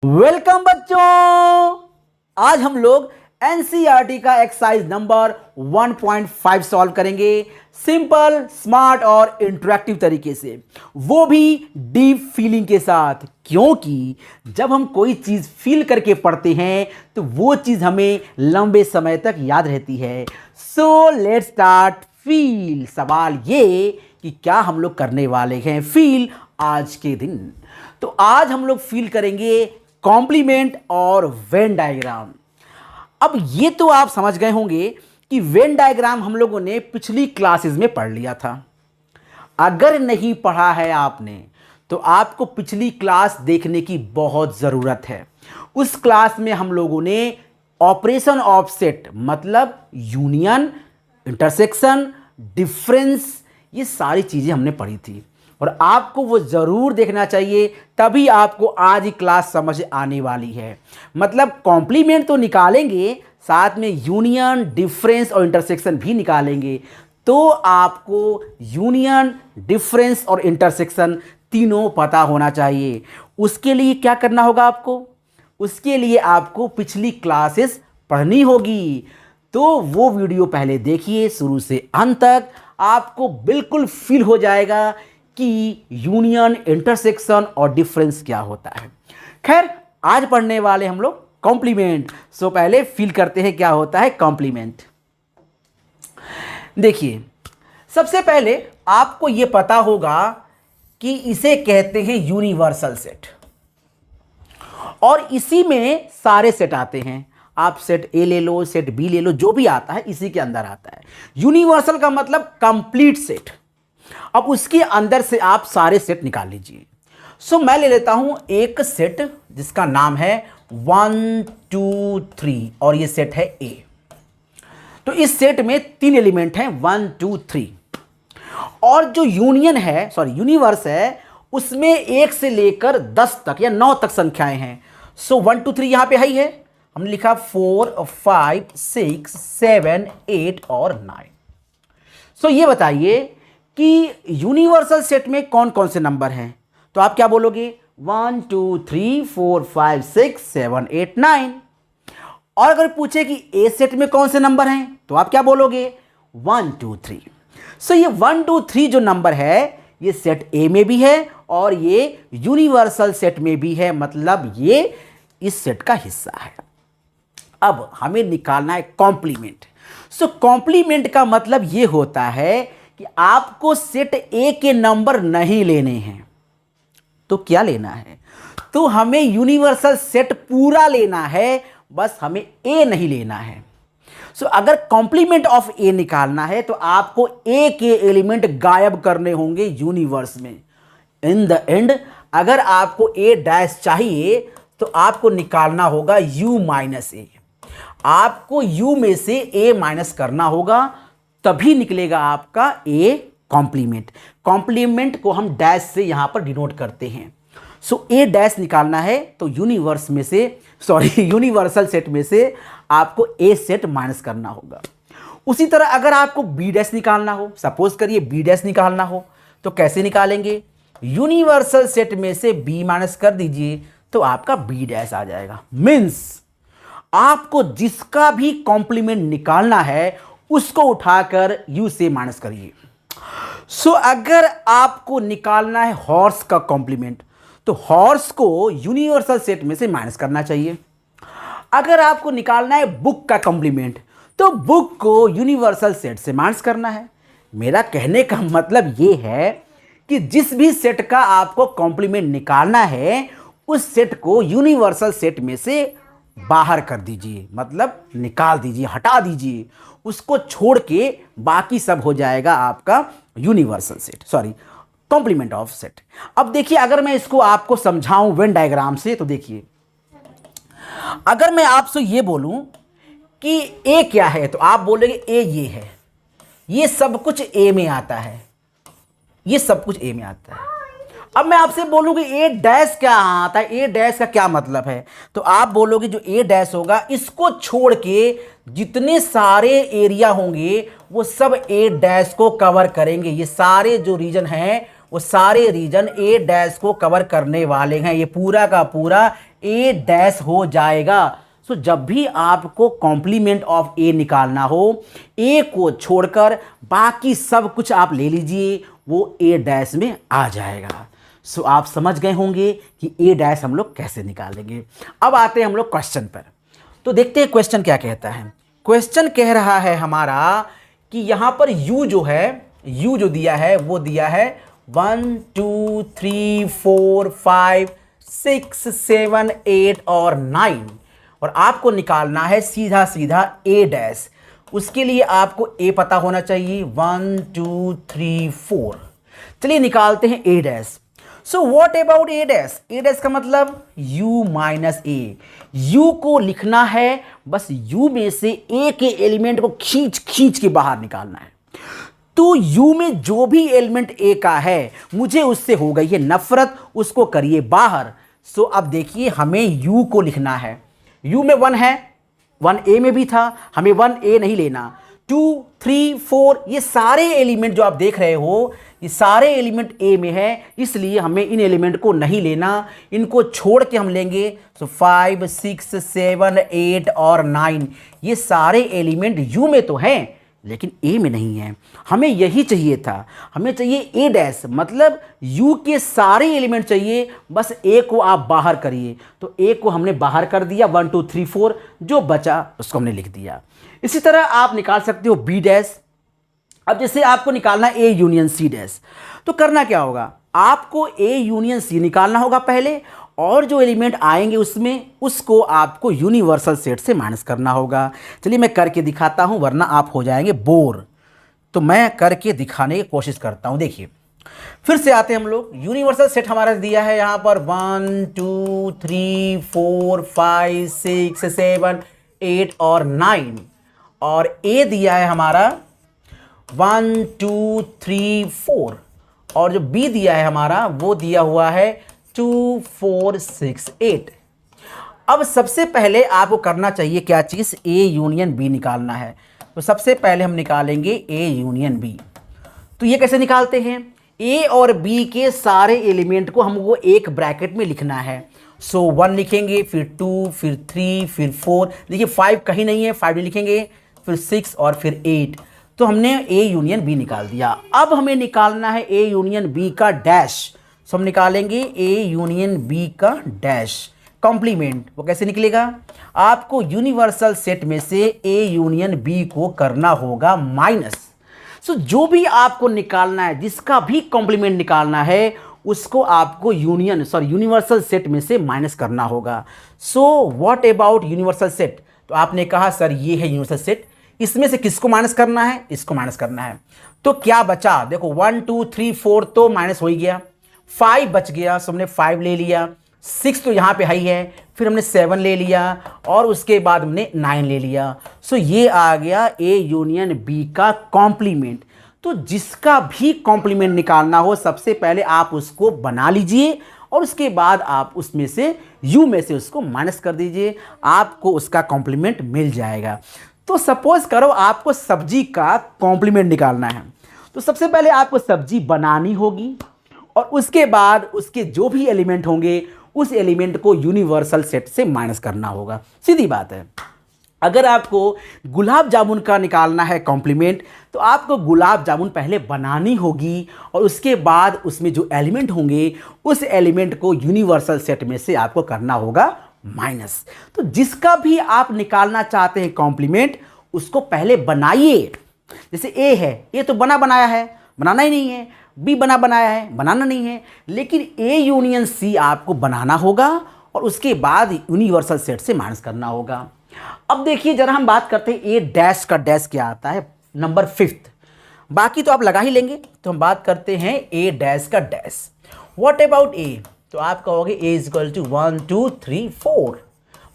Welcome बच्चों। आज हम लोग एनसीईआरटी का एक्सरसाइज नंबर 1.5 सॉल्व करेंगे सिंपल, स्मार्ट और इंटरेक्टिव तरीके से, वो भी डीप फीलिंग के साथ। क्योंकि जब हम कोई चीज फील करके पढ़ते हैं तो वो चीज हमें लंबे समय तक याद रहती है। So let's start feel. सवाल ये कि क्या हम लोग करने वाले हैं फील आज के दिन। तो आज हम लोग फील करेंगे कॉम्प्लीमेंट और वेन डायग्राम। अब ये तो आप समझ गए होंगे कि वेन डायग्राम हम लोगों ने पिछली क्लासेस में पढ़ लिया था। अगर नहीं पढ़ा है आपने तो आपको पिछली क्लास देखने की बहुत ज़रूरत है। उस क्लास में हम लोगों ने ऑपरेशन ऑफ सेट मतलब यूनियन, इंटरसेक्शन, डिफरेंस, ये सारी चीज़ें हमने पढ़ी थी और आपको वो ज़रूर देखना चाहिए, तभी आपको आज ही क्लास समझ आने वाली है। मतलब कॉम्प्लीमेंट तो निकालेंगे, साथ में यूनियन, डिफरेंस और इंटरसेक्शन भी निकालेंगे। तो आपको यूनियन, डिफरेंस और इंटरसेक्शन तीनों पता होना चाहिए। उसके लिए क्या करना होगा आपको? उसके लिए आपको पिछली क्लासेस पढ़नी होगी। तो वो वीडियो पहले देखिए शुरू से अंत तक, आपको बिल्कुल फील हो जाएगा कि यूनियन, इंटरसेक्शन और डिफरेंस क्या होता है। खैर, आज पढ़ने वाले हम लोग कॉम्प्लीमेंट। सो पहले फील करते हैं क्या होता है कॉम्प्लीमेंट। देखिए, सबसे पहले आपको यह पता होगा कि इसे कहते हैं यूनिवर्सल सेट और इसी में सारे सेट आते हैं। आप सेट ए ले लो, सेट बी ले लो, जो भी आता है इसी के अंदर आता है। यूनिवर्सल का मतलब कंप्लीट सेट। अब उसके अंदर से आप सारे सेट निकाल लीजिए। सो मैं ले लेता हूं एक सेट जिसका नाम है 1 2 3 और ये सेट है ए। तो इस सेट में 3 एलिमेंट हैं 1 2 3 और जो यूनिवर्स है उसमें 1 से लेकर 10 तक या 9 तक संख्याएं हैं। सो 1 2 3 यहां पे है, हमने लिखा 4 5 6 7 8 और 9। सो ये बताइए कि यूनिवर्सल सेट में कौन कौन से नंबर हैं। तो आप क्या बोलोगे? 1 2 3 4 5 6 7 8 9। और अगर पूछे कि ए सेट में कौन से नंबर हैं तो आप क्या बोलोगे? 1 2 3। सो ये 1 2 3 जो नंबर है ये सेट ए में भी है और ये यूनिवर्सल सेट में भी है, मतलब ये इस सेट का हिस्सा है। अब हमें निकालना है कॉम्प्लीमेंट। सो कॉम्प्लीमेंट का मतलब ये होता है कि आपको सेट ए के नंबर नहीं लेने हैं। तो क्या लेना है? तो हमें यूनिवर्सल सेट पूरा लेना है, बस हमें ए नहीं लेना है। सो अगर कॉम्प्लीमेंट ऑफ ए निकालना है तो आपको ए के एलिमेंट गायब करने होंगे यूनिवर्स में। इन द एंड अगर आपको ए डैश चाहिए तो आपको निकालना होगा यू माइनस ए। आपको यू में से ए माइनस करना होगा, तभी निकलेगा आपका ए कॉम्प्लीमेंट। कॉम्प्लीमेंट को हम डैश से यहां पर डिनोट करते हैं। सो ए डैश निकालना है तो यूनिवर्सल सेट में से आपको ए सेट माइनस करना होगा। उसी तरह अगर आपको बी डैश निकालना हो, सपोज करिए बी डैश निकालना हो, तो कैसे निकालेंगे? यूनिवर्सल सेट में से बी माइनस कर दीजिए तो आपका बी डैश आ जाएगा। मीन्स आपको जिसका भी कॉम्प्लीमेंट निकालना है उसको उठाकर यू से माइनस करिए। सो अगर आपको निकालना है हॉर्स का कॉम्प्लीमेंट तो हॉर्स को यूनिवर्सल सेट में से माइनस करना चाहिए। अगर आपको निकालना है बुक का कॉम्प्लीमेंट तो बुक को यूनिवर्सल सेट से माइनस करना है। मेरा कहने का मतलब ये है कि जिस भी सेट का आपको कॉम्प्लीमेंट निकालना है उस सेट को यूनिवर्सल सेट में से बाहर कर दीजिए, मतलब निकाल दीजिए, हटा दीजिए। उसको छोड़ के बाकी सब हो जाएगा आपका universal set, complement of set. अब देखिए, अगर मैं इसको आपको समझाऊं वेन डायग्राम से तो देखिए, अगर मैं आपसे ये बोलूं कि ए क्या है तो आप बोलेंगे ए ये है, ये सब कुछ ए में आता है, ये सब कुछ ए में आता है। अब मैं आपसे बोलूंगी ए डैश क्या आता है, ए डैश का क्या मतलब है, तो आप बोलोगे जो ए डैश होगा इसको छोड़ के जितने सारे एरिया होंगे वो सब ए डैश को कवर करेंगे। ये सारे जो रीजन हैं वो सारे रीजन ए डैश को कवर करने वाले हैं, ये पूरा का पूरा ए डैश हो जाएगा। सो जब भी आपको कॉम्प्लीमेंट ऑफ ए निकालना हो, ए को छोड़कर बाकी सब कुछ आप ले लीजिए, वो ए डैश में आ जाएगा। सो आप समझ गए होंगे कि ए डैश हम लोग कैसे निकालेंगे। अब आते हैं हम लोग क्वेश्चन पर। तो देखते हैं क्वेश्चन क्या कहता है। क्वेश्चन कह रहा है हमारा कि यहाँ पर u जो है, u जो दिया है वो दिया है 1 2 3 4 5 6 7 8 और 9, और आपको निकालना है सीधा सीधा ए डैश। उसके लिए आपको ए पता होना चाहिए, 1 2 3 4। चलिए निकालते हैं A dash. So what about A dash? A dash का मतलब u माइनस ए। u को लिखना है, बस u में से a के एलिमेंट को खींच खींच के बाहर निकालना है। तो u में जो भी एलिमेंट a का है, मुझे उससे हो गई है नफरत, उसको करिए बाहर। सो अब देखिए हमें u को लिखना है। u में 1 है, 1a में भी था, हमें 1a नहीं लेना। 2 3 4 ये सारे एलिमेंट जो आप देख रहे हो, ये सारे एलिमेंट ए में है, इसलिए हमें इन एलिमेंट को नहीं लेना, इनको छोड़ के हम लेंगे। सो 5 6 7 8 और 9 ये सारे एलिमेंट यू में तो हैं लेकिन ए में नहीं है। हमें यही चाहिए था, हमें चाहिए ए डैश, मतलब यू के सारे एलिमेंट चाहिए, बस ए को आप बाहर करिए। तो ए को हमने बाहर कर दिया, 1 2 3 4, जो बचा उसको हमने लिख दिया। इसी तरह आप निकाल सकते हो बी डैश। अब जैसे आपको निकालना है ए यूनियन सी डैश, तो करना क्या होगा, आपको ए यूनियन सी निकालना होगा पहले, और जो एलिमेंट आएंगे उसमें उसको आपको यूनिवर्सल सेट से माइनस करना होगा। चलिए मैं करके दिखाता हूं, वरना आप हो जाएंगे बोर। तो मैं करके दिखाने की कोशिश करता हूं। देखिए फिर से आते हैं हम लोग। यूनिवर्सल सेट हमारा दिया है यहाँ पर 1 2 3 4 5 6 7 8 और 9, और ए दिया है हमारा 1 2 3 4, और जो बी दिया है हमारा वो दिया हुआ है 2 4 6 8। अब सबसे पहले आपको करना चाहिए क्या चीज़, ए यूनियन बी निकालना है। तो सबसे पहले हम निकालेंगे ए यूनियन बी। तो ये कैसे निकालते हैं, ए और बी के सारे एलिमेंट को हमको एक ब्रैकेट में लिखना है। सो 1 लिखेंगे, फिर 2, फिर 3, फिर 4। देखिए 5 कहीं नहीं है, 5 नहीं लिखेंगे, फिर 6 और फिर 8। तो हमने ए यूनियन बी निकाल दिया। अब हमें निकालना है ए यूनियन बी का डैश। सो हम निकालेंगे ए यूनियन बी का डैश कॉम्प्लीमेंट। वो कैसे निकलेगा, आपको यूनिवर्सल सेट में से ए यूनियन बी को करना होगा माइनस। सो जो भी आपको निकालना है, जिसका भी कॉम्प्लीमेंट निकालना है, उसको आपको यूनिवर्सल सेट में से माइनस करना होगा। सो व्हाट अबाउट यूनिवर्सल सेट? तो आपने कहा सर ये है यूनिवर्सल सेट, इसमें से किसको माइनस करना है, इसको माइनस करना है। तो क्या बचा, देखो 1 2 3 4 तो माइनस हो ही गया, 5 बच गया, सो हमने 5 ले लिया, 6 तो यहाँ पे हाई है, फिर हमने 7 ले लिया, और उसके बाद हमने 9 ले लिया। सो ये आ गया ए यूनियन बी का कॉम्प्लीमेंट। तो जिसका भी कॉम्प्लीमेंट निकालना हो, सबसे पहले आप उसको बना लीजिए, और उसके बाद आप उसमें से यू में से उसको माइनस कर दीजिए, आपको उसका कॉम्प्लीमेंट मिल जाएगा। तो सपोज करो आपको सब्जी का कॉम्प्लीमेंट निकालना है, तो सबसे पहले आपको सब्जी बनानी होगी, और उसके बाद उसके जो भी एलिमेंट होंगे उस एलिमेंट को यूनिवर्सल सेट से माइनस करना होगा। सीधी बात है। अगर आपको गुलाब जामुन का निकालना है कॉम्प्लीमेंट, तो आपको गुलाब जामुन पहले बनानी होगी, और उसके बाद उसमें जो एलिमेंट होंगे उस एलिमेंट को यूनिवर्सल सेट में से आपको करना होगा माइनस। तो जिसका भी आप निकालना चाहते हैं कॉम्प्लीमेंट, उसको पहले बनाइए। जैसे ए है, ए तो बना बनाया है, बनाना ही नहीं है, बी बना बनाया है, बनाना नहीं है, लेकिन ए यूनियन सी आपको बनाना होगा, और उसके बाद यूनिवर्सल सेट से माइनस करना होगा। अब देखिए जरा हम बात करते हैं ए डैश का डैश क्या आता है, नंबर 5। बाकी तो आप लगा ही लेंगे, तो हम बात करते हैं ए डैश का डैश। व्हाट अबाउट ए? तो आप कहोगे ए is equal to 1 2 3 4,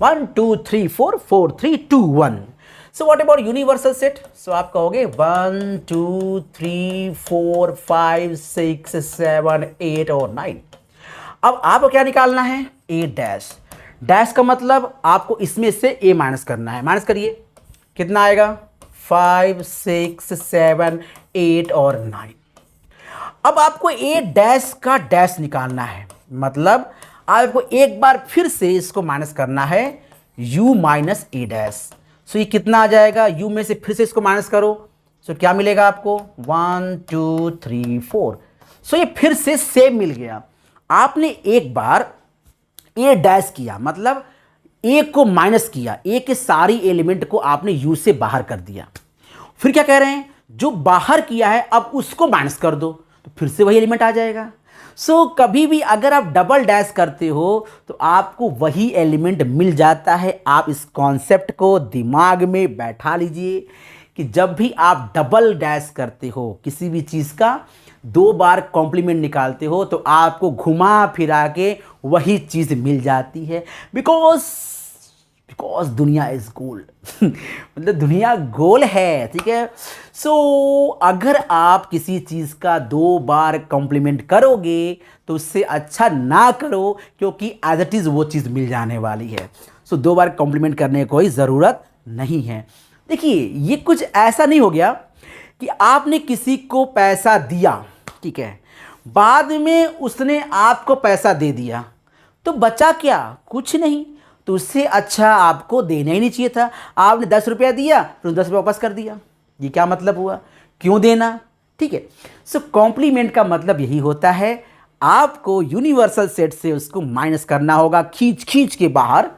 1 2 3 4 4 3 2 1। So what about universal set? So आप कहोगे 1 2 3 4 5 6 7 8 और 9। अब आपको क्या निकालना है, ए डैश। डैश का मतलब आपको इसमें से ए माइनस करना है। माइनस करिए, कितना आएगा, 5 6 7 8 और 9। अब आपको ए डैश का डैश निकालना है, मतलब आपको एक बार फिर से इसको माइनस करना है u माइनस ए डैश। सो ये कितना आ जाएगा, u में से फिर से इसको माइनस करो, सो क्या मिलेगा आपको 1 2 3 4। सो ये फिर से सेम मिल गया। आपने एक बार ए डैश किया, मतलब ए को माइनस किया, ए के सारी एलिमेंट को आपने u से बाहर कर दिया। फिर क्या कह रहे हैं, जो बाहर किया है अब उसको माइनस कर दो, तो फिर से वही एलिमेंट आ जाएगा। सो कभी भी अगर आप डबल डैश करते हो तो आपको वही एलिमेंट मिल जाता है। आप इस कॉन्सेप्ट को दिमाग में बैठा लीजिए कि जब भी आप डबल डैश करते हो किसी भी चीज़ का, 2 बार कॉम्प्लीमेंट निकालते हो, तो आपको घुमा फिरा के वही चीज़ मिल जाती है। बिकॉज दुनिया इज गोल मतलब दुनिया गोल है, ठीक है। सो अगर आप किसी चीज़ का 2 बार कॉम्प्लीमेंट करोगे तो उससे अच्छा ना करो, क्योंकि एज इट इज़ वो चीज़ मिल जाने वाली है। सो 2 बार कॉम्प्लीमेंट करने की कोई ज़रूरत नहीं है। देखिए, ये कुछ ऐसा नहीं हो गया कि आपने किसी को पैसा दिया, ठीक है, बाद में उसने आपको पैसा दे दिया, तो बचा क्या, कुछ नहीं। तो उससे अच्छा आपको देना ही नहीं चाहिए था। आपने 10 रुपया दिया, फिर 10 रुपये वापस कर दिया, ये क्या मतलब हुआ, क्यों देना, ठीक है। सो कॉम्प्लीमेंट का मतलब यही होता है, आपको यूनिवर्सल सेट से उसको माइनस करना होगा, खींच खींच के बाहर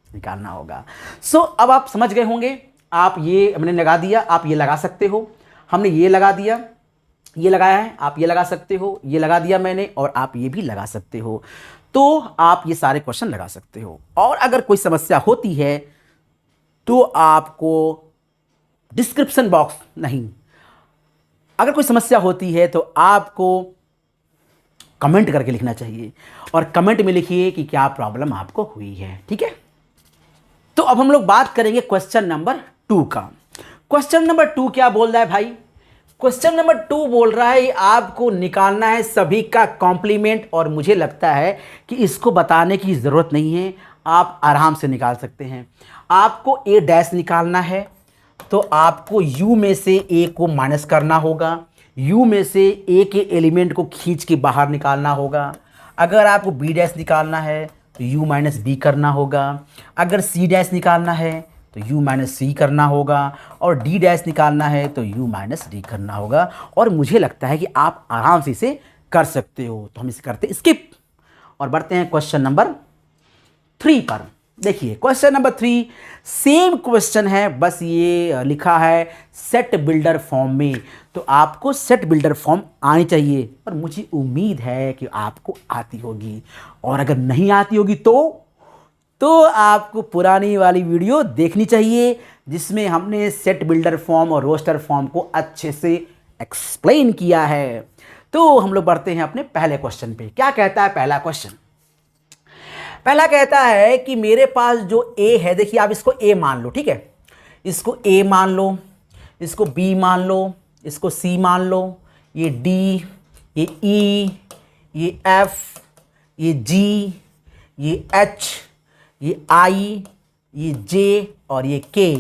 निकालना होगा। सो अब आप समझ गए होंगे। आप ये हमने लगा दिया, आप ये लगा सकते हो, हमने ये लगा दिया, ये लगाया है, आप ये लगा सकते हो, ये लगा दिया मैंने, और आप ये भी लगा सकते हो। तो आप ये सारे क्वेश्चन लगा सकते हो। और अगर कोई समस्या होती है तो आपको डिस्क्रिप्शन बॉक्स नहीं, अगर कोई समस्या होती है तो आपको कमेंट करके लिखना चाहिए, और कमेंट में लिखिए कि क्या प्रॉब्लम आपको हुई है, ठीक है। तो अब हम लोग बात करेंगे क्वेश्चन नंबर 2 का। क्वेश्चन नंबर 2 क्या बोल रहा है भाई, क्वेश्चन नंबर 2 बोल रहा है आपको निकालना है सभी का कॉम्प्लीमेंट, और मुझे लगता है कि इसको बताने की ज़रूरत नहीं है, आप आराम से निकाल सकते हैं। आपको ए डैश निकालना है, तो आपको u में से a को माइनस करना होगा, u में से a के एलिमेंट को खींच के बाहर निकालना होगा। अगर आपको b डैश निकालना है तो u माइनस बी करना होगा। अगर c डैश निकालना है तो u माइनस सी करना होगा, और d डैश निकालना है तो u माइनस डी करना होगा। और मुझे लगता है कि आप आराम से इसे कर सकते हो। तो हम इसे करते हैं स्किप और बढ़ते हैं क्वेश्चन नंबर 3 पर। देखिए, क्वेश्चन नंबर 3 सेम क्वेश्चन है, बस ये लिखा है सेट बिल्डर फॉर्म में। तो आपको सेट बिल्डर फॉर्म आनी चाहिए, और मुझे उम्मीद है कि आपको आती होगी, और अगर नहीं आती होगी तो आपको पुरानी वाली वीडियो देखनी चाहिए, जिसमें हमने सेट बिल्डर फॉर्म और रोस्टर फॉर्म को अच्छे से एक्सप्लेन किया है। तो हम लोग बढ़ते हैं अपने पहले क्वेश्चन पे। क्या कहता है पहला क्वेश्चन, पहला कहता है कि मेरे पास जो ए है, देखिए आप इसको ए मान लो, ठीक है, इसको ए मान लो, इसको बी मान लो, इसको सी मान लो, ये डी, ये ई, ये एफ, ये जी, ये एच, ये आई, ये जे और ये के।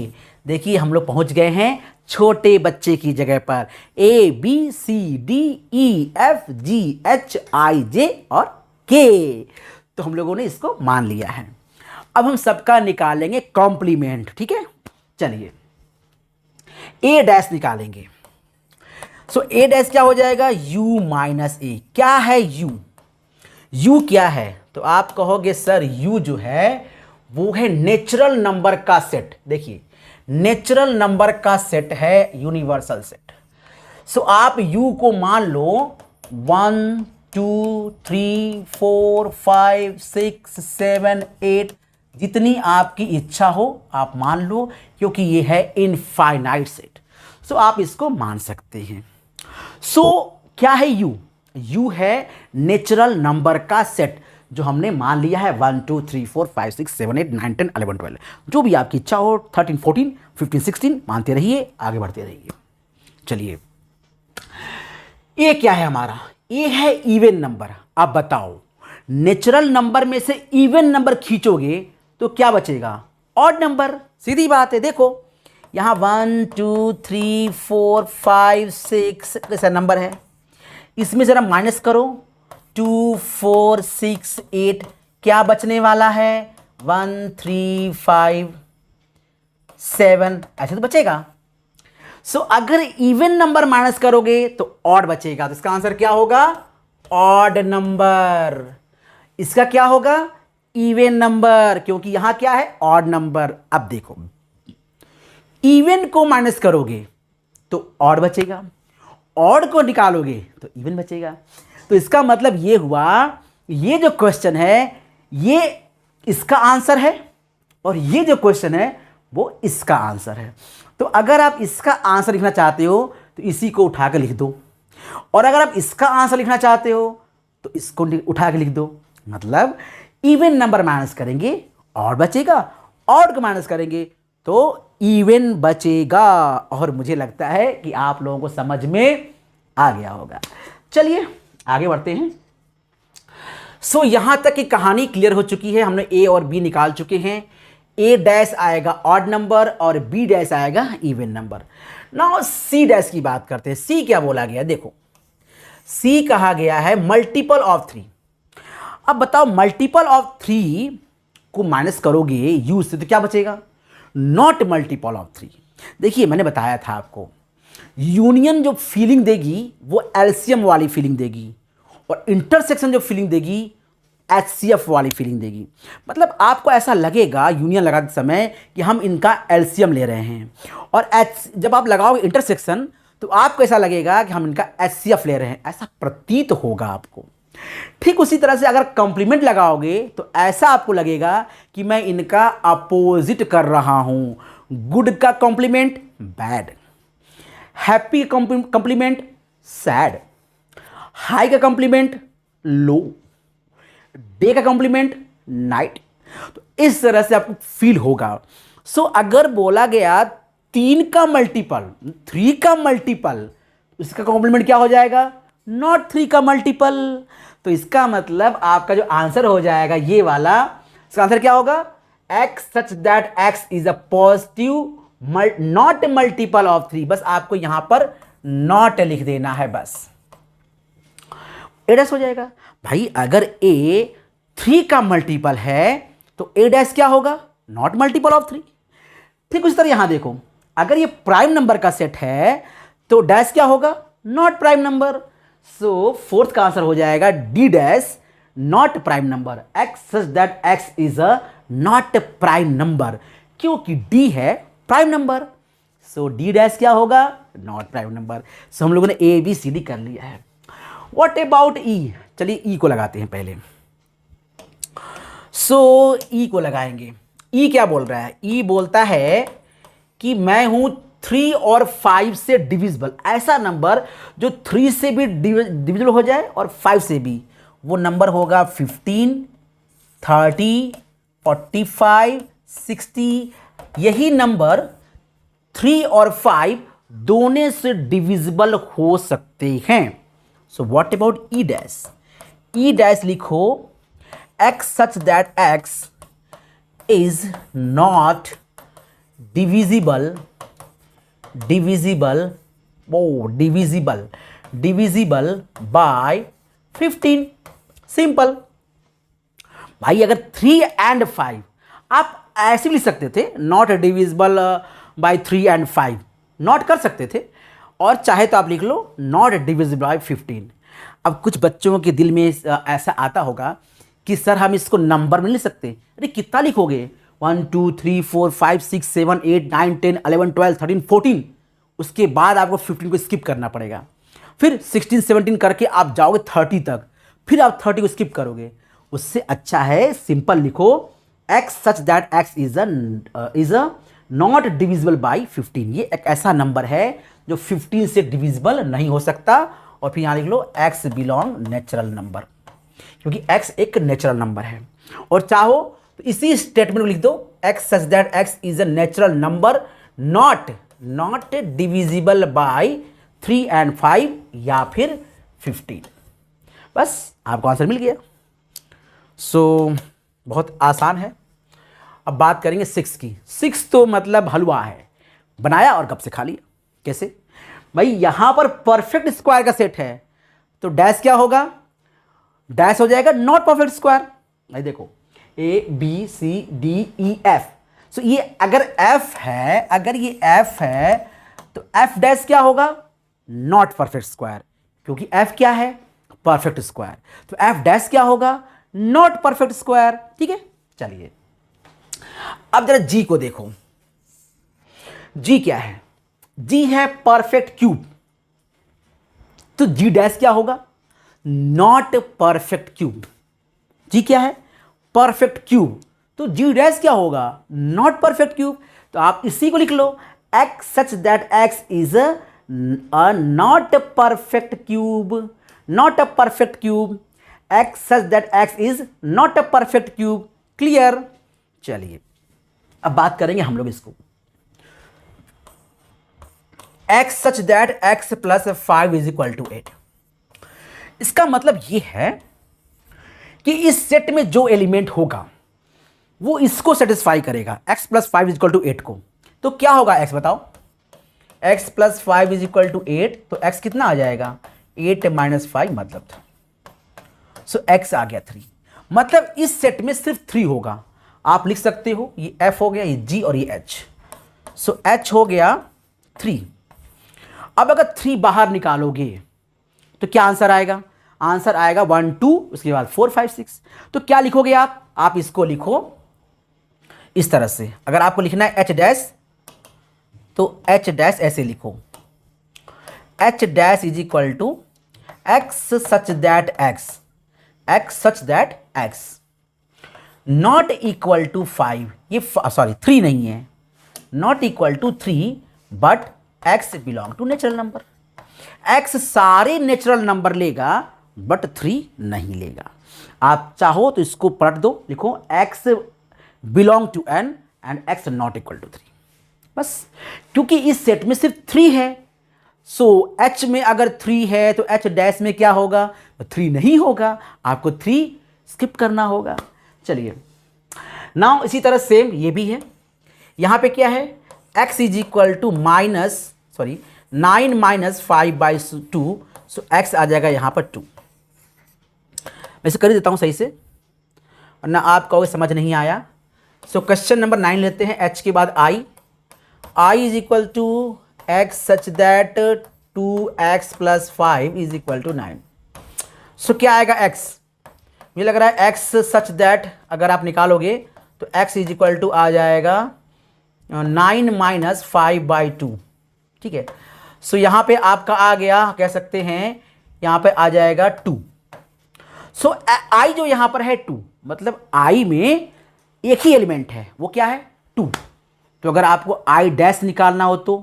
देखिए हम लोग पहुंच गए हैं छोटे बच्चे की जगह पर, A B C D E F G H I J और के। तो हम लोगों ने इसको मान लिया है। अब हम सबका निकालेंगे कॉम्प्लीमेंट, ठीक है। चलिए ए डैश निकालेंगे। सो ए डैश क्या हो जाएगा, u माइनस ए। क्या है u, u क्या है, तो आप कहोगे सर u जो है वो है नेचुरल नंबर का सेट। देखिए नेचुरल नंबर का सेट है यूनिवर्सल सेट। सो आप u को मान लो 1 2 3 4 5 6 7 8, जितनी आपकी इच्छा हो आप मान लो, क्योंकि ये है इनफाइनाइट सेट। सो आप इसको मान सकते हैं। सो क्या है u, u है नेचुरल नंबर का सेट, जो हमने मान लिया है 1 2 3 4 5 6 7 8 9 10 11 12, जो भी आपकी इच्छा हो, 13 14 15 16 मानते रहिए, आगे बढ़ते रहिए। चलिए ये क्या है हमारा, ये है इवन नंबर। अब बताओ नेचुरल नंबर में से इवन नंबर खींचोगे तो क्या बचेगा, ऑड नंबर। सीधी बात है, देखो यहाँ 1 2 3 4 5 6 कैसा नंबर है, इसमें ज़रा माइनस करो, 2 4 6 8, क्या बचने वाला है, 1 3 5 7, ऐसे तो बचेगा। सो अगर इवन नंबर माइनस करोगे तो ऑड बचेगा, तो इसका आंसर क्या होगा, ऑड नंबर। इसका क्या होगा, इवन नंबर, क्योंकि यहां क्या है, ऑड नंबर। अब देखो, इवन को माइनस करोगे तो ऑड बचेगा, ऑड को निकालोगे तो इवन बचेगा। तो इसका मतलब ये हुआ, ये जो क्वेश्चन है ये इसका आंसर है, और ये जो क्वेश्चन है वो इसका आंसर है। तो अगर आप इसका आंसर लिखना चाहते हो तो इसी को उठा के लिख दो, और अगर आप इसका आंसर लिखना चाहते हो तो इसको उठा के लिख दो। मतलब इवन नंबर माइनस करेंगे और बचेगा, ऑड को माइनस करेंगे तो इवन बचेगा। और मुझे लगता है कि आप लोगों को समझ में आ गया होगा। चलिए आगे बढ़ते हैं। सो यहां तक की कहानी क्लियर हो चुकी है, हमने ए और बी निकाल चुके हैं। ए डैश आएगा ऑड नंबर और बी डैश आएगा even number. Now C dash की बात करते हैं। सी क्या बोला गया, देखो सी कहा गया है मल्टीपल ऑफ 3। अब बताओ मल्टीपल ऑफ 3 को माइनस करोगे यूज से तो क्या बचेगा, नॉट मल्टीपल ऑफ 3। देखिए मैंने बताया था आपको, यूनियन जो फीलिंग देगी वो एलसीएम वाली फीलिंग देगी, और इंटरसेक्शन जो फीलिंग देगी एचसीएफ वाली फीलिंग देगी। मतलब आपको ऐसा लगेगा यूनियन लगाते समय कि हम इनका एलसीएम ले रहे हैं, और जब आप लगाओगे इंटरसेक्शन तो आपको ऐसा लगेगा कि हम इनका एचसीएफ ले रहे हैं, ऐसा प्रतीत होगा आपको। ठीक उसी तरह से अगर कंप्लीमेंट लगाओगे तो ऐसा आपको लगेगा कि मैं इनका अपोजिट कर रहा हूं। गुड का complement bad, happy complement sad, high का कॉम्प्लीमेंट लो, डे का कॉम्प्लीमेंट नाइट। तो इस तरह से आपको फील होगा। सो अगर बोला गया 3 का मल्टीपल, 3 का मल्टीपल, इसका कॉम्प्लीमेंट क्या हो जाएगा, नॉट 3 का मल्टीपल। तो इसका मतलब आपका जो आंसर हो जाएगा ये वाला, इसका आंसर क्या होगा, x such that x is a positive not multiple of 3। बस आपको यहां पर नॉट लिख देना है, बस ए डैश हो जाएगा। भाई अगर a 3 का मल्टीपल है तो ए डैश क्या होगा, नॉट मल्टीपल ऑफ 3। ठीक उसी तरह यहां देखो, अगर ये प्राइम नंबर का सेट है तो डैश क्या होगा, not prime number. So fourth का आंसर हो जाएगा D dash, not prime number. X such that X is a not prime number, क्योंकि डी है प्राइम नंबर। सो डी डैश क्या होगा, नॉट प्राइम नंबर। सो हम लोगों ने ए बी सी डी कर लिया है। व्हाट अबाउट ई, चलिए ई को लगाते हैं पहले। सो ई को लगाएंगे। ई क्या बोल रहा है, ई बोलता है कि मैं हूं 3 और 5 से डिविजिबल, ऐसा नंबर जो 3 से भी डिविजिबल हो जाए और 5 से भी। वो नंबर होगा 15, 30, 45, 60। यही नंबर 3 और 5 दोनों से डिविजिबल हो सकते हैं। सो what about E dash, E dash लिखो x such that x is not divisible by 15। Simple. भाई अगर 3 and 5 आप ऐसे भी लिख सकते थे, not divisible by 3 and 5, not कर सकते थे, और चाहे तो आप लिख लो नॉट डिविजिबल बाय 15। अब कुछ बच्चों के दिल में ऐसा आता होगा कि सर हम इसको नंबर में लिख सकते, अरे कितना लिखोगे, 1 2 3 4 5 6 7 8 9 10 11 12 13 14, उसके बाद आपको 15 को स्किप करना पड़ेगा, फिर 16 17 करके आप जाओगे 30 तक, फिर आप 30 को स्किप करोगे। उससे अच्छा है सिंपल लिखो x such that x is a not divisible by 15। ये एक ऐसा नंबर है जो 15 से डिविजिबल नहीं हो सकता। और फिर यहाँ लिख लो x बिलोंग नेचुरल नंबर, क्योंकि x एक नेचुरल नंबर है। और चाहो तो इसी स्टेटमेंट को लिख दो x such that x is a natural number not divisible by 3 and 5 या फिर 15। बस आपको आंसर मिल गया। सो बहुत आसान है। अब बात करेंगे 6 की। 6 तो मतलब हलवा है, बनाया और कब से खा लिया। कैसे भाई, यहां पर परफेक्ट स्क्वायर का सेट है तो डैश क्या होगा, डैश हो जाएगा नॉट परफेक्ट स्क्वायर। नहीं देखो A B C D E F, so ये अगर एफ है, अगर ये एफ है तो एफ डैश क्या होगा, नॉट परफेक्ट स्क्वायर, क्योंकि एफ क्या है, परफेक्ट स्क्वायर, तो एफ डैश क्या होगा, नॉट परफेक्ट स्क्वायर। ठीक है, चलिए अब जरा जी को देखो, जी क्या है, जी है परफेक्ट क्यूब, तो जी डैश क्या होगा, नॉट परफेक्ट क्यूब। जी क्या है, परफेक्ट क्यूब, तो जी डैश क्या होगा, नॉट परफेक्ट क्यूब। तो आप इसी को लिख लो, X such that X is a not perfect cube, not a perfect cube, X such that X is not a perfect cube. Clear. चलिए अब बात करेंगे हम लोग इसको, X such that X plus 5 is equal to 8। इसका मतलब ये है कि इस सेट में जो एलिमेंट होगा वो इसको सेटिस्फाई करेगा, x plus 5 is equal to 8 को। तो क्या होगा x बताओ, x plus 5 is equal to 8, तो x कितना आ जाएगा, 8 माइनस 5 मतलब 3, सो x आ गया 3। मतलब इस सेट में सिर्फ 3 होगा। आप लिख सकते हो ये f हो गया, ये g और ये h, सो h हो गया 3। अब अगर 3 बाहर निकालोगे तो क्या आंसर आएगा, आंसर आएगा 1 2, उसके बाद 4 5 6। तो क्या लिखोगे आप इसको लिखो इस तरह से। अगर आपको लिखना है एच डैश, तो एच डैश ऐसे लिखो, H dash is equal to X such that X, X such that X not equal to 5, ये सॉरी 3 नहीं है, not equal to 3, but X belong to natural number. X सारे natural number लेगा but 3 नहीं लेगा। आप चाहो तो इसको पलट दो, लिखो X belong to N and X not equal to 3, बस। क्योंकि इस सेट में सिर्फ 3 है, सो एच में अगर 3 है तो एच डैश में क्या होगा, तो 3 नहीं होगा, आपको 3 स्किप करना होगा। चलिए नाउ इसी तरह सेम ये भी है, यहां पे क्या है, x is equal to minus 9 minus 5 by 2, so x आ जाएगा यहां पर 2। मैं इसे कर ही देता हूं सही से, वरना आप कहोगे समझ नहीं आया। सो क्वेश्चन नंबर 9 लेते हैं, h के बाद i is equal to x such that 2x plus 5 is equal to 9। So क्या आएगा x, मुझे लग रहा है x सच दैट अगर आप निकालोगे तो x इज इक्वल टू आ जाएगा 9 माइनस 5 बाई 2। ठीक है, सो यहाँ पे आपका आ गया, कह सकते हैं यहाँ पे आ जाएगा 2। सो i जो यहाँ पर है 2, मतलब i में एक ही एलिमेंट है, वो क्या है 2। तो अगर आपको i डैश निकालना हो तो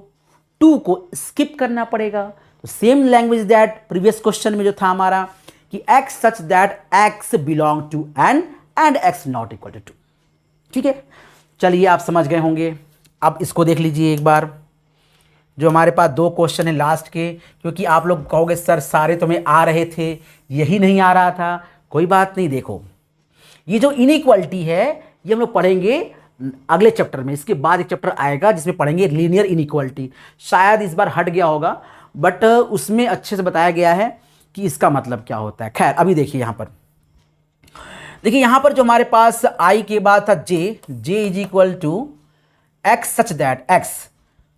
2 को स्किप करना पड़ेगा। तो same language that previous question में जो था हमारा कि x such that x belong to n and x not equal to 2। ठीक है, चलिए आप समझ गए होंगे। अब इसको देख लीजिए एक बार, जो हमारे पास 2 क्वेश्चन है लास्ट के, क्योंकि आप लोग कहोगे सर सारे तुम्हें आ रहे थे, यही नहीं आ रहा था। कोई बात नहीं, देखो ये जो इनइक्वालिटी है ये हम लोग पढ़ेंगे अगले चैप्टर में। इसके बाद एक चैप्टर आएगा जिसमें पढ़ेंगे लीनियर इनइक्वालिटी, शायद इस बार हट गया होगा, बट उसमें अच्छे से बताया गया है कि इसका मतलब क्या होता है। खैर अभी देखिए यहाँ पर, देखिए यहाँ पर जो हमारे पास i के बाद था j is equal to x such that x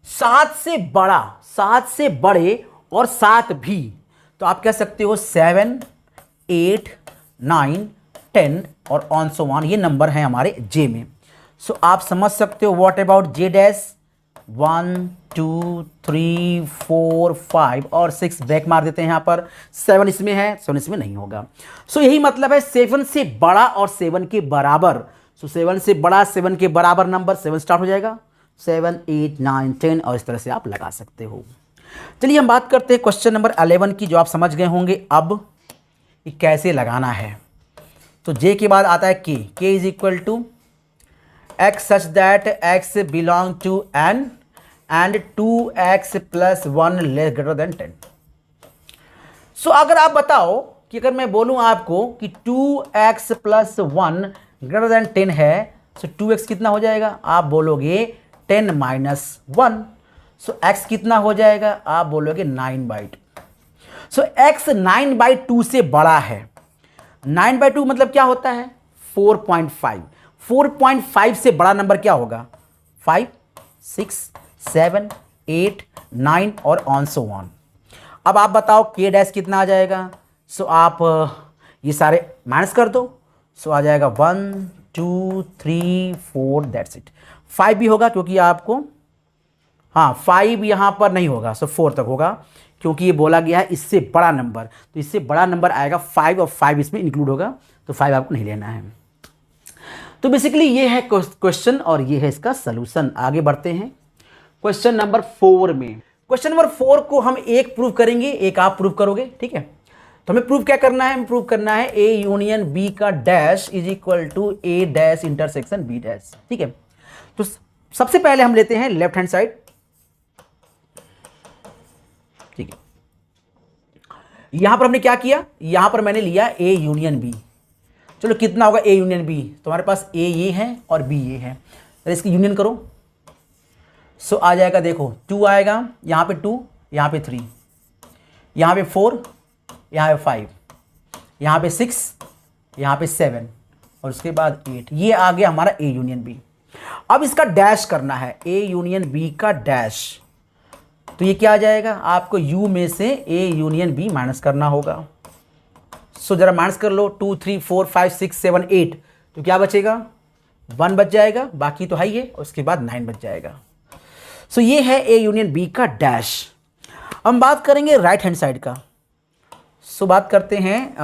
7 से बड़ा, 7 से बड़े और 7 भी, तो आप कह सकते हो 7 8 9 10 और ऑन सो ऑन, ये नंबर है हमारे j में। सो आप समझ सकते हो व्हाट अबाउट j डैश, 1 2 3 4 5 और 6 ब्रेक मार देते हैं यहाँ पर, 7 इसमें है, 7 इसमें नहीं होगा। सो यही मतलब है 7 से बड़ा और 7 के बराबर। सो 7 से बड़ा 7 के बराबर नंबर 7 स्टार्ट हो जाएगा, 7 8 9 10 और इस तरह से आप लगा सकते हो। चलिए हम बात करते हैं क्वेश्चन नंबर 11 की, जो आप समझ गए होंगे अब ये कैसे लगाना है। तो j के बाद आता है k is equal to x such that x belong to n and 2x plus 1 less greater than 10। So अगर आप बताओ कि अगर मैं बोलूं आपको कि 2x प्लस 1 ग्रेटर देन 10 है, सो 2x कितना हो जाएगा, आप बोलोगे 10 माइनस 1। सो x कितना हो जाएगा, आप बोलोगे 9/2। सो x 9/2 से बड़ा है। 9/2 मतलब क्या होता है? 4.5। 4.5 से बड़ा नंबर क्या होगा? 5, 6, 7, 8, 9 और ऑन सो ऑन। अब आप बताओ k डैश कितना आ जाएगा? सो आप ये सारे माइनस कर दो। सो आ जाएगा 1, 2, 3, 4, दैट्स इट। 5 भी होगा क्योंकि आपको, हाँ 5 यहाँ पर नहीं होगा, सो 4 तक होगा क्योंकि ये बोला गया है इससे बड़ा नंबर, तो इससे बड़ा नंबर आएगा 5 और 5 इसमें इंक्लूड होगा, तो 5 आपको नहीं लेना है। तो बेसिकली ये है क्वेश्चन और ये है इसका सलूशन। आगे बढ़ते हैं क्वेश्चन नंबर 4 में। क्वेश्चन नंबर 4 को हम एक प्रूव करेंगे, एक आप प्रूव करोगे, ठीक है। तो हमें प्रूव क्या करना है? हमें प्रूव करना है ए यूनियन बी का dash is equal to A dash intersection B dash, ठीक है। तो सबसे पहले हम लेते हैं लेफ्ट हैंड साइड, ठीक है। यहां पर हमने क्या किया? यहां पर मैंने लिया ए यूनियन बी। चलो कितना होगा ए यूनियन बी? तो हमारे पास ए ये है और बी ये है, तो इसकी यूनियन करो। सो आ जाएगा, देखो 2 आएगा, यहाँ पे 2, यहाँ पे 3, यहाँ पे 4, यहाँ पे 5, यहाँ पे 6, यहाँ पे 7 और उसके बाद 8। ये आ गया हमारा ए यूनियन बी। अब इसका डैश करना है, ए यूनियन बी का डैश। तो ये क्या आ जाएगा? आपको यू में से ए यूनियन बी माइनस करना होगा। सो जरा माइनस कर लो, 2, 3, 4, 5, 6, 7, 8, तो क्या बचेगा? 1 बच जाएगा, बाकी तो है ही है, उसके बाद 9 बच जाएगा। सो ये है ए यूनियन बी का डैश। हम बात करेंगे राइट हैंड साइड का। सो बात करते हैं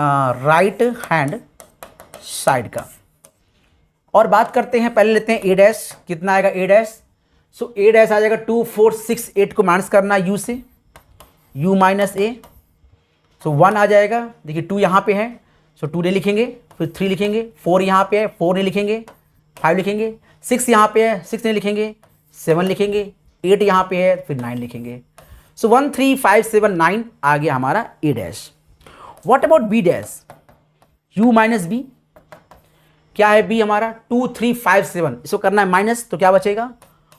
राइट हैंड साइड का और बात करते हैं, पहले लेते हैं ए डैश। कितना आएगा ए डैश? सो ए डैश आ जाएगा 2, 4, 6, 8 को माइनस करना यू से, यू माइनस ए। सो 1 आ जाएगा, देखिए 2 यहाँ पे है, सो 2 नहीं लिखेंगे, फिर 3 लिखेंगे, 4 यहाँ पे है, 4 नहीं लिखेंगे, 5 लिखेंगे, 6 यहाँ पे है, 6 नहीं लिखेंगे, 7 लिखेंगे, 8 यहाँ पे है, फिर 9 लिखेंगे। सो 1, 3, 5, 7, 9 आ गया हमारा A dash. What about B dash? u minus B. क्या है बी हमारा? 2, 3, 5, 7, इसको करना है माइनस, तो क्या बचेगा?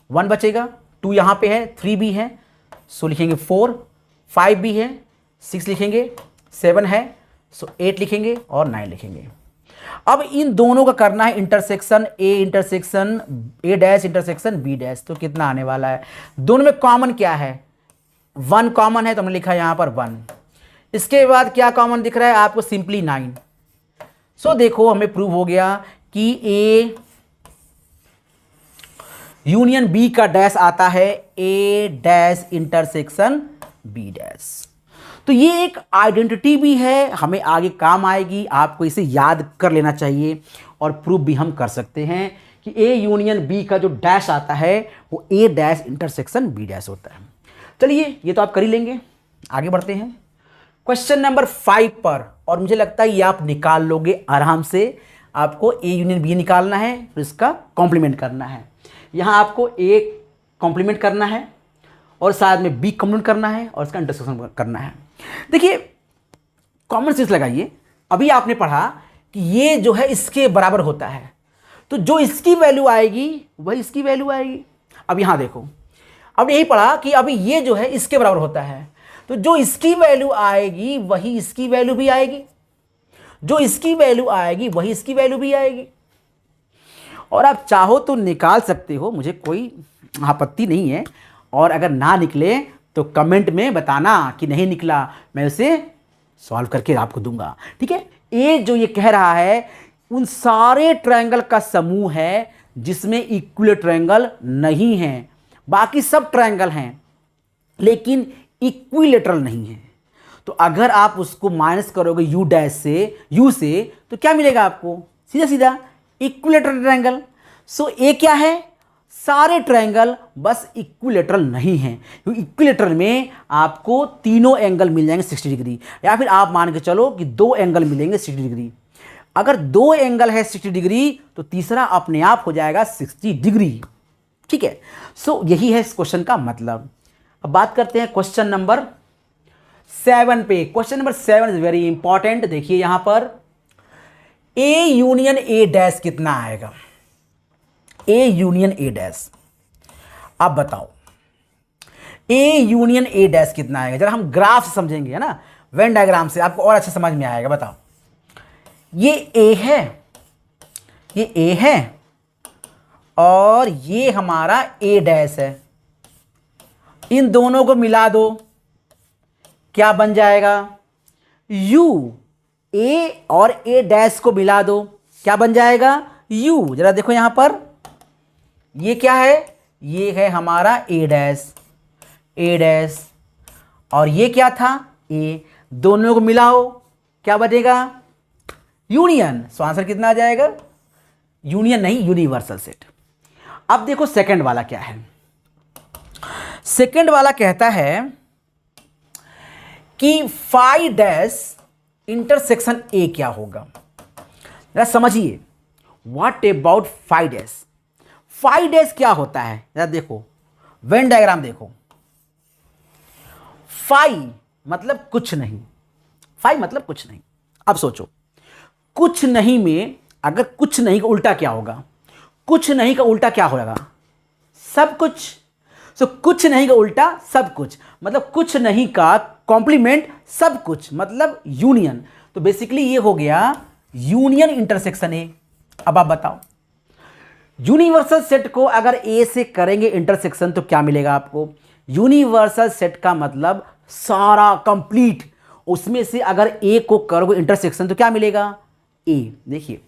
1 बचेगा। 2 यहाँ पे है, 3 भी है, सो लिखेंगे 4, 5 भी है, 6 लिखेंगे, 7 है, सो 8 लिखेंगे और 9 लिखेंगे। अब इन दोनों का करना है intersection, A intersection A dash intersection B dash. तो कितना आने वाला है? दोनों में कॉमन क्या है? 1 कॉमन है, तो हमने लिखा है यहाँ पर 1। इसके बाद क्या कॉमन दिख रहा है आपको? सिंपली 9। सो देखो हमें प्रूव हो गया कि ए यूनियन बी का डैश आता है ए डैश इंटरसेक्शन बी डैश। तो ये एक आइडेंटिटी भी है, हमें आगे काम आएगी, आपको इसे याद कर लेना चाहिए और प्रूव भी हम कर सकते हैं कि ए यूनियन बी का जो डैश आता है वो ए डैश इंटरसेक्शन बी डैश होता है। चलिए ये तो आप कर ही लेंगे। आगे बढ़ते हैं क्वेश्चन नंबर 5 पर, और मुझे लगता है ये आप निकाल लोगे आराम से। आपको ए यूनियन बी निकालना है, फिर इसका कॉम्प्लीमेंट करना है। यहाँ आपको ए कॉम्प्लीमेंट करना है और साथ में बी कॉम्प्लीमेंट करना है और इसका इंटरसेक्शन करना है। देखिए कॉमन सेंस लगाइए, अभी आपने पढ़ा कि ये जो है इसके बराबर होता है, तो जो इसकी वैल्यू आएगी वही इसकी वैल्यू आएगी। अब यहाँ देखो, अब यही पढ़ा कि अभी ये जो है इसके बराबर होता है, तो जो इसकी वैल्यू आएगी वही इसकी वैल्यू भी आएगी, जो इसकी वैल्यू आएगी वही इसकी वैल्यू भी आएगी। और आप चाहो तो निकाल सकते हो, मुझे कोई आपत्ति नहीं है। और अगर ना निकले तो कमेंट में बताना कि नहीं निकला, मैं उसे सॉल्व करके आपको दूंगा, ठीक है। ए जो ये कह रहा है उन सारे ट्रायंगल का समूह है जिसमें इक्वल ट्रायंगल नहीं है, बाकी सब ट्रायंगल हैं लेकिन इक्विलेटरल नहीं है। तो अगर आप उसको माइनस करोगे यू डैश से, यू से, तो क्या मिलेगा आपको? सीधा सीधा इक्विलेटरल ट्रायंगल। सो ए क्या है? सारे ट्रायंगल, बस इक्विलेटरल नहीं है। क्योंकि इक्विलेटरल में आपको तीनों एंगल मिल जाएंगे 60 डिग्री, या फिर आप मान के चलो कि 2 एंगल मिलेंगे 60 डिग्री। अगर 2 एंगल है 60 डिग्री तो तीसरा अपने आप हो जाएगा 60 डिग्री, ठीक है। सो यही है इस क्वेश्चन का मतलब। अब बात करते हैं क्वेश्चन नंबर 7 पे। Question number 7 is very important. देखिए यहां पर ए यूनियन ए डैश कितना आएगा? ए यूनियन ए डैश, आप बताओ ए यूनियन ए डैश कितना आएगा? जरा हम ग्राफ समझेंगे, है ना। वेन डायग्राम से आपको और अच्छे समझ में आएगा। बताओ, ये ए है, ये ए है और ये हमारा ए डैश है। इन दोनों को मिला दो, क्या बन जाएगा? यू। ए और ए डैश को मिला दो, क्या बन जाएगा? यू। जरा देखो यहां पर, ये क्या है? ये है हमारा ए डैश, ए डैश, और ये क्या था? ए। दोनों को मिलाओ, क्या बनेगा? यूनियन। सो आंसर कितना आ जाएगा? यूनियन नहीं, यूनिवर्सल सेट। अब देखो सेकंड वाला क्या है। सेकंड वाला कहता है कि फाई डैश इंटरसेक्शन ए क्या होगा। जरा समझिए, what about phi dash. Phi dash क्या होता है? जरा देखो, वेन डायग्राम देखो। फाई मतलब कुछ नहीं, फाई मतलब कुछ नहीं। अब सोचो, कुछ नहीं में अगर कुछ नहीं का उल्टा क्या होगा? कुछ नहीं का उल्टा क्या होगा? सब कुछ। सो कुछ नहीं का उल्टा सब कुछ, मतलब कुछ नहीं का कॉम्प्लीमेंट सब कुछ, मतलब यूनियन। तो बेसिकली ये हो गया यूनियन इंटरसेक्शन ए। अब आप बताओ, यूनिवर्सल सेट को अगर ए से करेंगे इंटरसेक्शन तो क्या मिलेगा आपको? यूनिवर्सल सेट का मतलब सारा कंप्लीट, उसमें से अगर ए को करोगे इंटरसेक्शन तो क्या मिलेगा? ए। देखिए,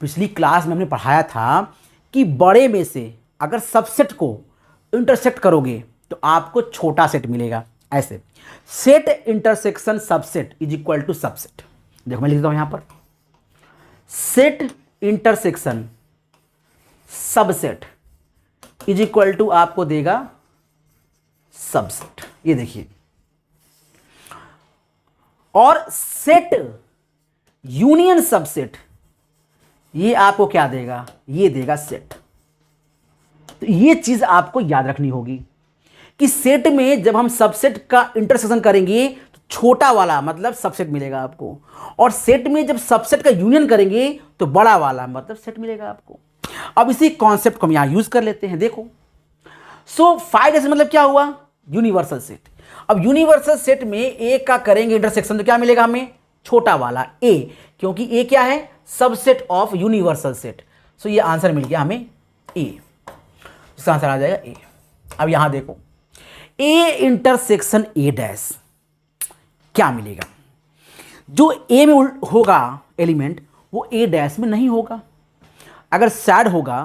पिछली क्लास में हमने पढ़ाया था कि बड़े में से अगर सबसेट को इंटरसेक्ट करोगे तो आपको छोटा सेट मिलेगा। ऐसे set intersection subset is equal to subset. देखो मैं लिखता हूं यहां पर, set intersection subset is equal to आपको देगा सबसेट। ये देखिए, और सेट यूनियन सबसेट ये आपको क्या देगा? ये देगा सेट। तो ये चीज आपको याद रखनी होगी कि सेट में जब हम सबसेट का इंटरसेक्शन करेंगे तो छोटा वाला मतलब सबसेट मिलेगा आपको, और सेट में जब सबसेट का यूनियन करेंगे तो बड़ा वाला मतलब सेट मिलेगा आपको। अब इसी कॉन्सेप्ट को हम यहां यूज कर लेते हैं। देखो, सो फाइव डैश मतलब क्या हुआ? Universal set. अब यूनिवर्सल सेट में ए का करेंगे इंटरसेक्शन तो क्या मिलेगा हमें? छोटा वाला ए, क्योंकि ए क्या है? Subset of universal set. So ये आंसर मिल गया हमें ए। इसका आंसर आ जाएगा ए। अब यहां देखो, ए इंटरसेक्शन ए डैश क्या मिलेगा? जो ए में होगा एलिमेंट वो ए डैश में नहीं होगा। अगर सैड होगा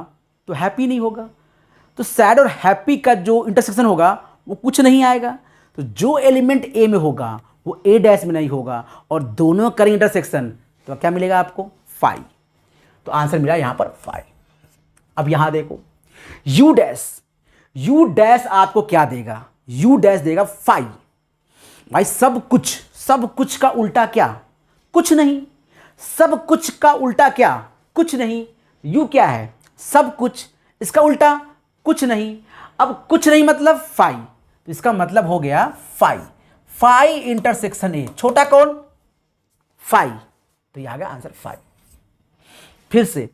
तो हैप्पी नहीं होगा, तो सैड और हैप्पी का जो इंटरसेक्शन होगा वो कुछ नहीं आएगा। तो जो एलिमेंट ए में होगा वो ए डैश में नहीं होगा, और दोनों करें इंटरसेक्शन तो क्या मिलेगा आपको? 5। तो आंसर मिला यहां पर 5। अब यहां देखो, यू डैश, यू डैश आपको क्या देगा? यू डैश देगा 5। भाई सब कुछ का उल्टा क्या? कुछ नहीं। सब कुछ का उल्टा क्या? कुछ नहीं। यू क्या है? सब कुछ, इसका उल्टा कुछ नहीं। अब कुछ नहीं मतलब 5, तो इसका मतलब हो गया 5 इंटरसेक्शन ए। छोटा कौन? 5। तो यह आ गया आंसर 5। फिर से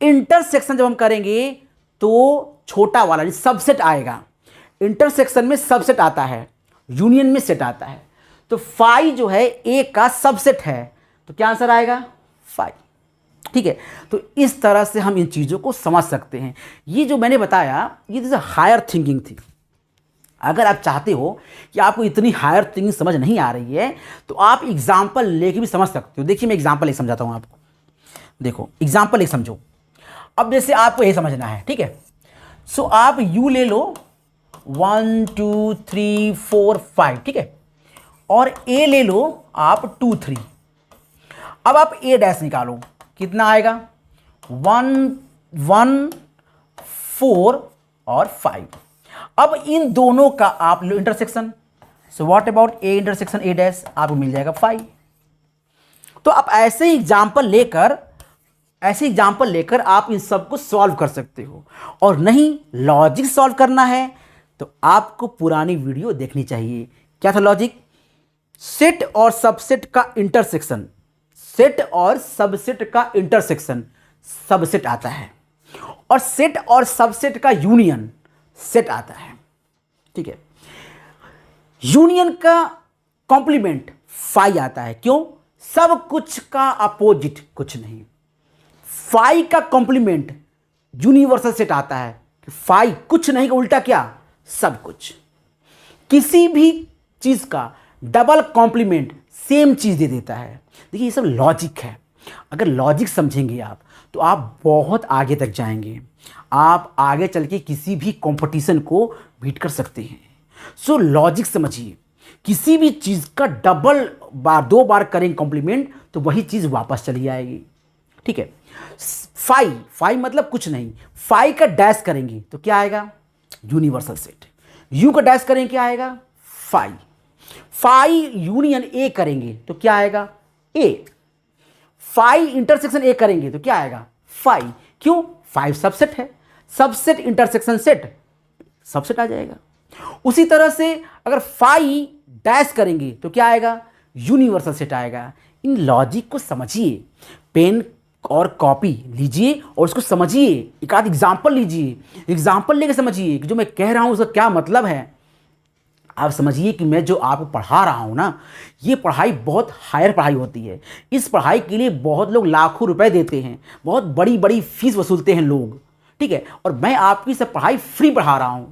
इंटरसेक्शन जब हम करेंगे तो छोटा वाला सबसेट आएगा। इंटरसेक्शन में सबसेट आता है, यूनियन में सेट आता है। तो 5 जो है ए का सबसेट है, तो क्या आंसर आएगा? 5। ठीक है, तो इस तरह से हम इन चीज़ों को समझ सकते हैं। ये जो मैंने बताया ये जैसे हायर थिंकिंग थी। अगर आप चाहते हो कि आपको इतनी हायर थिंकिंग समझ नहीं आ रही है तो आप एग्जाम्पल लेके भी समझ सकते हो। देखिए मैं एग्जाम्पल एक समझाता हूँ आपको। देखो एग्जाम्पल एक समझो। अब जैसे आपको यही समझना है, ठीक है। सो आप यू ले लो 1 2 3 4 5, ठीक है, और ए ले लो आप 2 3। अब आप ए डैश निकालो, कितना आएगा? 1 1 4 और 5। अब इन दोनों का आप लो intersection. So what about A intersection A dash? आपको मिल जाएगा 5। तो आप ऐसे ही एग्जाम्पल लेकर आप इन सब को सॉल्व कर सकते हो। और नहीं लॉजिक सॉल्व करना है तो आपको पुरानी वीडियो देखनी चाहिए। क्या था लॉजिक? सेट और सबसेट का इंटरसेक्शन, सेट और सबसेट का इंटरसेक्शन सबसेट आता है, और सेट और सबसेट का यूनियन सेट आता है। ठीक है, यूनियन का कॉम्प्लीमेंट फाई आता है। क्यों? सब कुछ का अपोजिट कुछ नहीं। फाई का कॉम्प्लीमेंट यूनिवर्सल सेट आता है कि फाई कुछ नहीं का उल्टा क्या? सब कुछ। किसी भी चीज का डबल कॉम्प्लीमेंट सेम चीज दे देता है। देखिए ये सब लॉजिक है। अगर लॉजिक समझेंगे आप तो आप बहुत आगे तक जाएंगे। आप आगे चल के किसी भी कंपटीशन को बीट कर सकते हैं। सो लॉजिक समझिए। किसी भी चीज का डबल बार 2 बार करेंगे कॉम्प्लीमेंट तो वही चीज वापस चली आएगी। ठीक है। फाई मतलब कुछ नहीं। फाई का डैश करेंगे तो क्या आएगा? Universal set. यू का डैश करेंगे क्या आएगा? फाई। फाई यूनियन ए करेंगे तो क्या आएगा? ए। फाई इंटरसेक्शन ए करेंगे तो क्या आएगा? फाई। क्यों? 5 सबसेट है। सबसेट इंटरसेक्शन सेट, सबसेट आ जाएगा। उसी तरह से अगर फाई डैश करेंगे तो क्या आएगा? यूनिवर्सल सेट आएगा। इन लॉजिक को समझिए। पेन और कॉपी लीजिए और उसको समझिए। एक आध एग्जाम्पल लीजिए, एग्जाम्पल लेके समझिए कि जो मैं कह रहा हूं उसका क्या मतलब है। आप समझिए कि मैं जो आपको पढ़ा रहा हूं ना, ये पढ़ाई बहुत हायर पढ़ाई होती है। इस पढ़ाई के लिए बहुत लोग लाखों रुपए देते हैं, बहुत बड़ी बड़ी फीस वसूलते हैं लोग। ठीक है। और मैं आपकी सब पढ़ाई फ्री पढ़ा रहा हूं।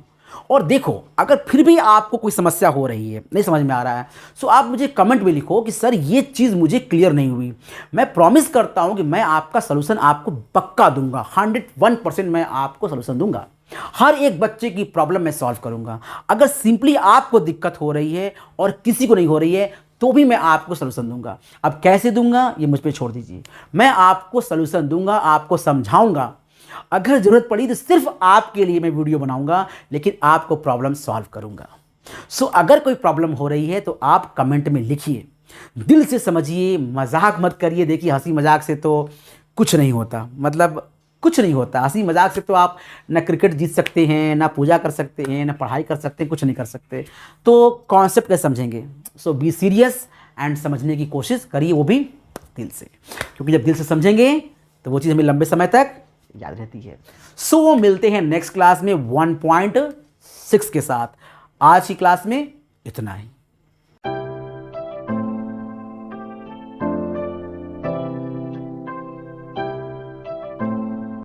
और देखो, अगर फिर भी आपको कोई समस्या हो रही है, नहीं समझ में आ रहा है, तो आप मुझे कमेंट में लिखो कि सर ये चीज़ मुझे क्लियर नहीं हुई। मैं प्रॉमिस करता हूं कि मैं आपका सलूशन आपको पक्का दूंगा। 101% मैं आपको सलूशन दूंगा। हर एक बच्चे की प्रॉब्लम मैं सॉल्व करूंगा। अगर सिंपली आपको दिक्कत हो रही है और किसी को नहीं हो रही है तो भी मैं आपको सलूशन दूंगा। अब कैसे दूंगा ये मुझ पे छोड़ दीजिए। मैं आपको सलूशन दूंगा, आपको समझाऊंगा। अगर जरूरत पड़ी तो सिर्फ आपके लिए मैं वीडियो बनाऊंगा, लेकिन आपको प्रॉब्लम सॉल्व करूंगा। सो अगर कोई प्रॉब्लम हो रही है तो आप कमेंट में लिखिए। दिल से समझिए, मजाक मत करिए। देखिए हंसी मजाक से तो कुछ नहीं होता, मतलब कुछ नहीं होता। हंसी मजाक से तो आप ना क्रिकेट जीत सकते हैं, ना पूजा कर सकते हैं, ना पढ़ाई कर सकते हैं, कुछ नहीं कर सकते। तो कॉन्सेप्ट कैसे समझेंगे? सो बी सीरियस एंड समझने की कोशिश करिए, वो भी दिल से। क्योंकि जब दिल से समझेंगे तो वो चीज़ हमें लंबे समय तक याद रहती है। सो मिलते हैं नेक्स्ट क्लास में 1.6 के साथ। आज की क्लास में इतना ही।